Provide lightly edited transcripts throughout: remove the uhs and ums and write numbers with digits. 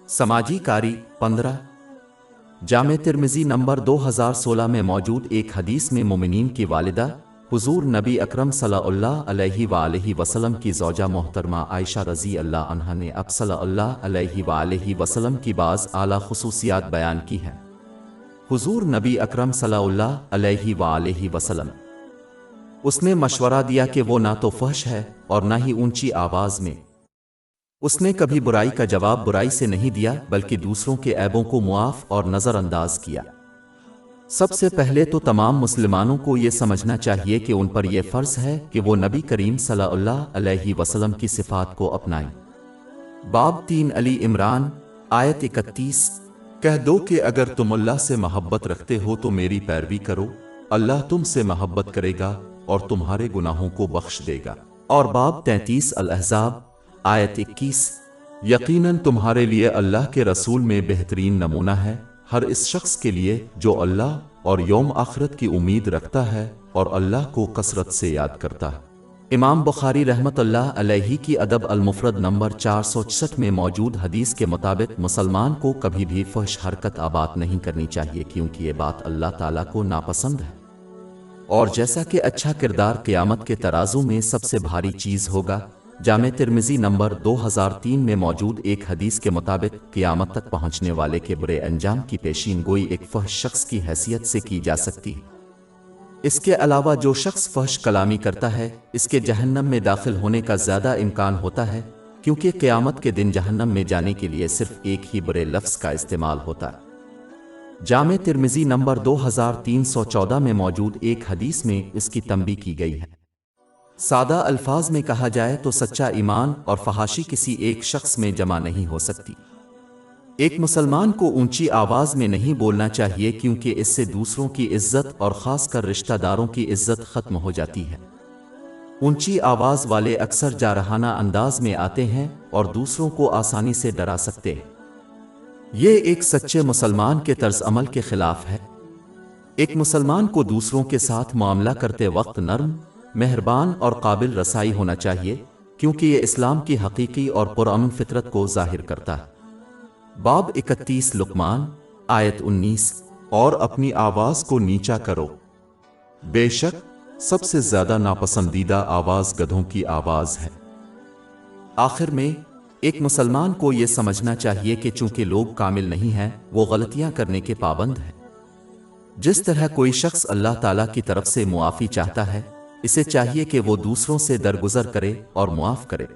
समाजी कारी 15 जामे तिर्मिज़ी नंबर 2016 में मौजूद एक हदीस में मोमिनीन की वालिदा हुजूर नबी अकरम सल्लल्लाहु अलैहि वसल्लम की ज़ौजा मोहतरमा आयशा रज़ी अल्लाह अन्हा ने अब सल्लल्लाहु अलैहि वसल्लम की बाज़ आला खुसूसियात बयान की हैं। हुजूर नबी अकरम सल्लल्लाहु अलैहि वसल्लम उसने मशवरा दिया कि वो ना तो फहश है और ना ही ऊंची आवाज़ में। उसने कभी बुराई का जवाब बुराई से नहीं दिया बल्कि दूसरों के ऐबों को मुआफ और नज़रअंदाज किया। सबसे पहले तो तमाम मुसलमानों को ये समझना चाहिए कि उन पर यह फ़र्ज़ है कि वो नबी करीम सल्लल्लाहु अलैहि वसल्लम की सिफ़ात को अपनाएं। बाब 3 अली इमरान आयत 31 कह दो कि अगर तुम अल्लाह से मोहब्बत रखते हो तो मेरी पैरवी करो, अल्लाह तुमसे मोहब्बत करेगा और तुम्हारे गुनाहों को बख्श देगा। और बाब 33 अल-अहज़ाब आयत 21 यकीनन तुम्हारे लिए अल्लाह के रसूल में बेहतरीन नमूना है हर इस शख्स के लिए जो अल्लाह और यौम आखिरत की उम्मीद रखता है और अल्लाह को कसरत से याद करता है। इमाम बुखारी रहमतुल्लाह अलैहि की अदब अल-मुफ़रद नंबर 466 में मौजूद हदीस के मुताबिक मुसलमान को कभी भी फहश हरकत आबाद नहीं करनी चाहिए, क्योंकि ये बात अल्लाह ताला को नापसंद है। और जैसा कि अच्छा किरदार क़यामत के तराजू में सबसे भारी चीज़ होगा, जामे तिर्मिज़ी नंबर 2003 में मौजूद एक हदीस के मुताबिक क़यामत तक पहुँचने वाले के बुरे अंजाम की पेशीन गोई एक फहश शख्स की हैसियत से की जा सकती है। इसके अलावा जो शख्स फहश कलामी करता है इसके जहन्नम में दाखिल होने का ज़्यादा इम्कान होता है, क्योंकि क़यामत के दिन जहन्नम में जाने के लिए सिर्फ एक ही बुरे लफ्ज़ का इस्तेमाल होता है। जामे तिर्मिज़ी नंबर 2314 में मौजूद एक हदीस में इसकी तंबीह की गई है। सादा अल्फाज में कहा जाए तो सच्चा ईमान और फहाशी किसी एक शख्स में जमा नहीं हो सकती। एक मुसलमान को ऊंची आवाज में नहीं बोलना चाहिए, क्योंकि इससे दूसरों की इज्जत और खासकर रिश्तेदारों की इज्जत खत्म हो जाती है। ऊंची आवाज वाले अक्सर जारहाना अंदाज में आते हैं और दूसरों को आसानी से डरा सकते हैं। ये एक सच्चे मुसलमान के तर्ज अमल के खिलाफ है। एक मुसलमान को दूसरों के साथ मामला करते वक्त नर्म, मेहरबान और काबिल रसाई होना चाहिए, क्योंकि ये इस्लाम की हकीकी और पुरअमन फितरत को जाहिर करता है। बाब 31 लुकमान आयत 19 और अपनी आवाज को नीचा करो, बेशक सबसे ज्यादा नापसंदीदा आवाज गधों की आवाज है। आखिर में एक मुसलमान को यह समझना चाहिए कि चूंकि लोग कामिल नहीं हैं, वो गलतियां करने के पाबंद हैं। जिस तरह कोई शख्स अल्लाह ताला की तरफ से मुआफ़ी चाहता है, इसे चाहिए कि वो दूसरों से दरगुजर करे और मुआफ करे।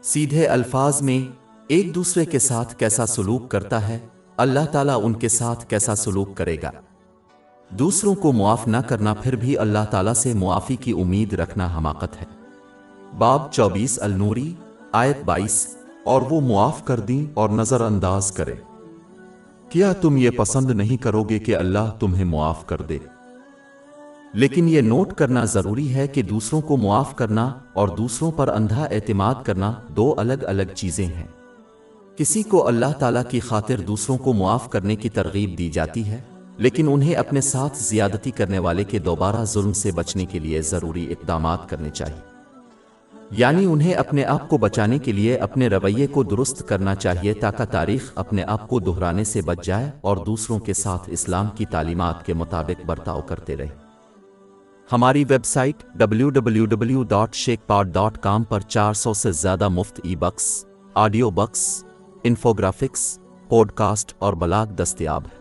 सीधे अल्फाज में एक दूसरे के साथ कैसा सलूक करता है, अल्लाह ताला उनके साथ कैसा सलूक करेगा। दूसरों को मुआफ न करना फिर भी अल्लाह ताला से मुआफ़ी की उम्मीद रखना हमाकत है। बाब 24 अल-नूरी आयत 22 और वो मुआफ कर दी और नज़रअंदाज करे। क्या तुम ये पसंद नहीं करोगे कि अल्लाह तुम्हें मुआफ कर दे? लेकिन ये नोट करना ज़रूरी है कि दूसरों को मुआफ़ करना और दूसरों पर अंधा एतमाद करना दो अलग अलग चीज़ें हैं। किसी को अल्लाह ताला की खातिर दूसरों को मुआफ़ करने की तरगीब दी जाती है, लेकिन उन्हें अपने साथ ज़ियादती करने वाले के दोबारा जुल्म से बचने के लिए ज़रूरी इक़दामात करने चाहिए। यानी उन्हें अपने आप को बचाने के लिए अपने रवैये को दुरुस्त करना चाहिए, ताकि तारीख़ अपने आप को दोहराने से बच जाए और दूसरों के साथ इस्लाम की तालीमात के मुताबिक बर्ताव करते रहे। हमारी वेबसाइट www.shekpod.com पर 400 से ज़्यादा मुफ्त e-books, audio books, infographics, podcast और ब्लॉग दस्तयाब है।